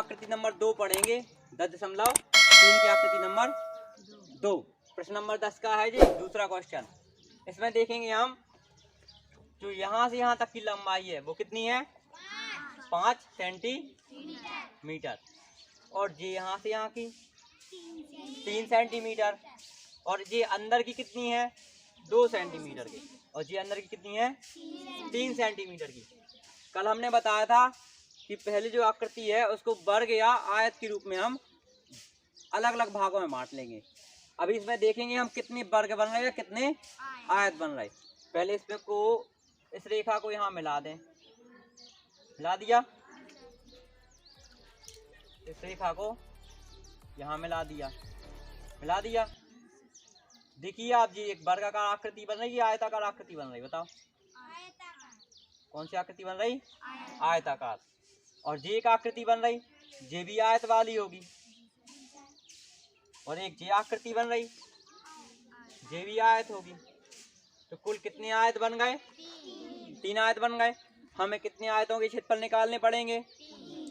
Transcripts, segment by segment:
आकृति नंबर 2 पढ़ेंगे। 10.3 की आकृति नंबर 2। प्रश्न नंबर 10 का है जी दूसरा क्वेश्चन। इसमें देखेंगे हम जो यहाँ से यहाँ तक की लंबाई है वो कितनी है 5 सेंटीमीटर और ये यहाँ से यहाँ की 3 सेंटीमीटर और ये अंदर की कितनी है 2 सेंटीमीटर की और ये अंदर की कितनी है 3 सेंटीमीटर की। कल हमने बताया था कि पहले जो आकृति है उसको वर्ग या आयत के रूप में हम अलग अलग भागों में बांट लेंगे। अभी इसमें देखेंगे हम कितने वर्ग बन रहे हैं कितने आयत बन रहे। पहले इसमें को इस रेखा को यहाँ मिला दें, मिला दिया, इस रेखा को यहाँ मिला दिया, मिला दिया। देखिए आप जी एक वर्गाकार आकृति बन रही है आयताकार आकृति बन रही, बताओ कौन सी आकृति बन रही आयताकार। और जे एक आकृति बन रही जे भी आयत वाली होगी और एक जे आकृति बन रही जे भी आयत होगी। तो कुल कितने आयत बन गए 3 आयत बन गए। हमें कितने आयतों के क्षेत्रफल निकालने पड़ेंगे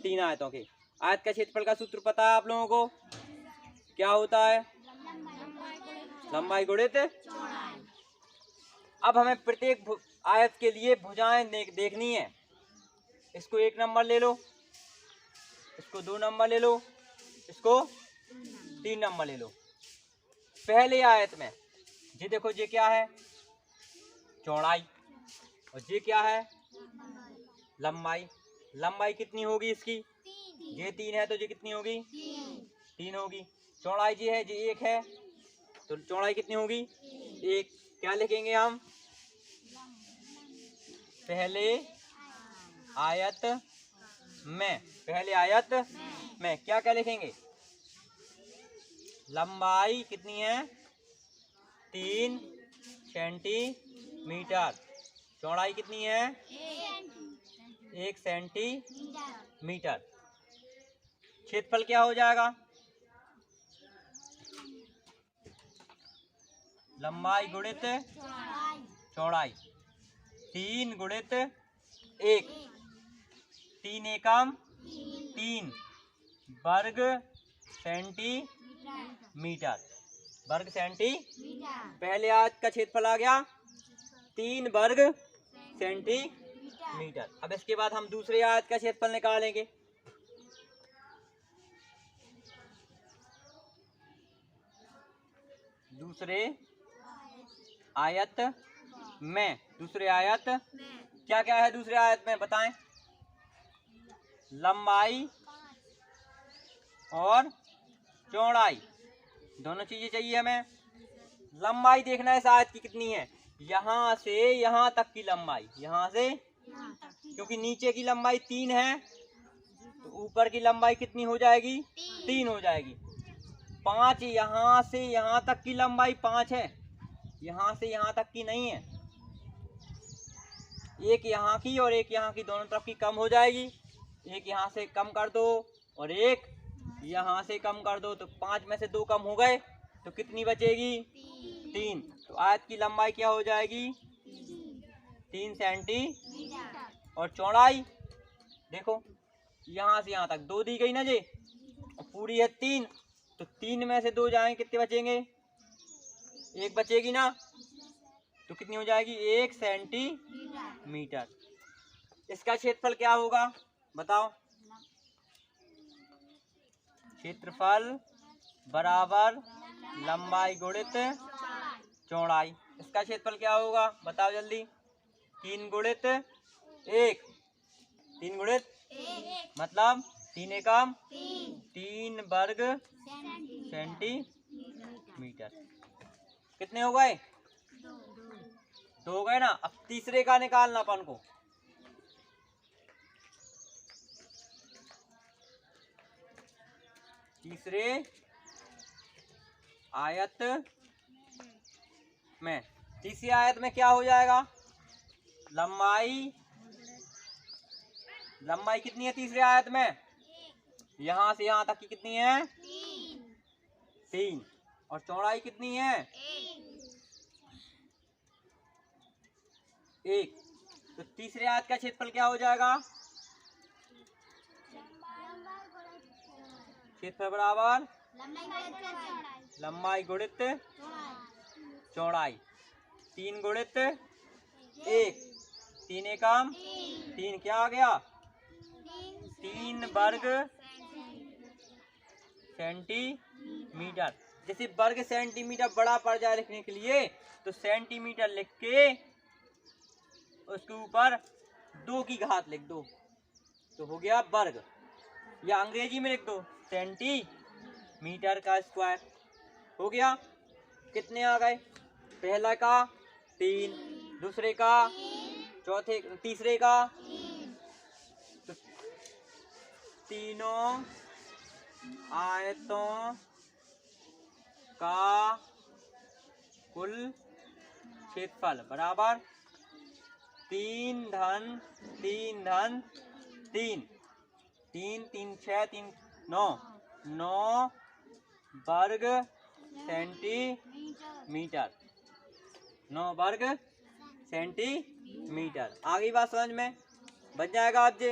3 आयतों के। आयत का क्षेत्रफल का सूत्र पता है आप लोगों को क्या होता है लंबाई गुणित चौड़ाई। अब हमें प्रत्येक आयत के लिए भुजाएं देखनी है। इसको 1 नंबर ले लो, इसको 2 नंबर ले लो, इसको 3 नंबर ले लो। पहले आयत में जी देखो ये क्या है चौड़ाई और ये क्या है लंबाई। लंबाई कितनी होगी इसकी ये 3 है तो ये कितनी होगी 3 होगी। चौड़ाई जी है ये 1 है तो चौड़ाई कितनी होगी 1। क्या लिखेंगे हम पहले आयत में, पहले आयत में क्या क्या लिखेंगे लंबाई कितनी है 3 सेंटीमीटर, चौड़ाई कितनी है 1 सेंटीमीटर। क्षेत्रफल क्या हो जाएगा लंबाई गुणित चौड़ाई 3 गुणित 1 3 एकम 3 वर्ग सेंटीमीटर, वर्ग सेंटीमीटर। पहले आयत का क्षेत्रफल आ गया 3 वर्ग सेंटीमीटर। अब इसके बाद हम दूसरे आयत का क्षेत्रफल निकालेंगे। दूसरे आयत में, दूसरे आयत क्या क्या है दूसरे आयत में बताएं लंबाई और चौड़ाई दोनों चीजें चाहिए हमें। लंबाई देखना है इस आयत की कितनी है यहाँ से यहाँ तक की लंबाई, यहाँ से क्योंकि नीचे की लंबाई 3 है तो ऊपर की लंबाई कितनी हो जाएगी 3 हो जाएगी। 5 यहाँ से यहाँ तक की लंबाई 5 है, यहाँ से यहाँ तक की नहीं है। एक यहाँ की और एक यहाँ की दोनों तरफ की कम हो जाएगी। एक यहाँ से कम कर दो और एक यहाँ से कम कर दो तो 5 में से 2 कम हो गए तो कितनी बचेगी 3। तो आयत की लंबाई क्या हो जाएगी 3 सेंटीमीटर और चौड़ाई देखो यहाँ से यहाँ तक 2 दी गई ना जी और पूरी है 3 तो 3 में से 2 जाएंगे कितने बचेंगे 1 बचेगी ना तो कितनी हो जाएगी 1 सेंटीमीटर। इसका क्षेत्रफल क्या होगा बताओ क्षेत्रफल बराबर लंबाई गुणित चौड़ाई। इसका क्षेत्रफल क्या होगा बताओ जल्दी 3 गुणित 1 3 गुणित मतलब 3 एकम 3 वर्ग सेंटीमीटर। कितने हो गए 2 हो गए ना। अब तीसरे का निकालना अपन को। तीसरे आयत में, तीसरी आयत में क्या हो जाएगा लंबाई, लंबाई कितनी है तीसरे आयत में यहाँ से यहाँ तक की कितनी है 3 और चौड़ाई कितनी है 1। तो तीसरे आयत का क्षेत्रफल क्या हो जाएगा क्षेत्रफल बराबर लंबाई गुणित चौड़ाई। 3 गुणित 1, 3 एकम 3, क्या आ गया 3 वर्ग सेंटीमीटर। जैसे वर्ग सेंटीमीटर बड़ा पड़ जाए लिखने के लिए तो सेंटीमीटर लिख के उसके ऊपर 2 की घात लिख दो तो हो गया वर्ग, या अंग्रेजी में लिख दो सेंटीमीटर का स्क्वायर। हो गया। कितने आ गए? पहला का 3, दूसरे का तीसरे का, तो तीनों आयतों का कुल क्षेत्रफल बराबर 3 धन 3 धन 3, 3 3 6 3 9 9 वर्ग सेंटीमीटर, 9 वर्ग सेंटीमीटर। आगे बात समझ में बन जाएगा आपसे।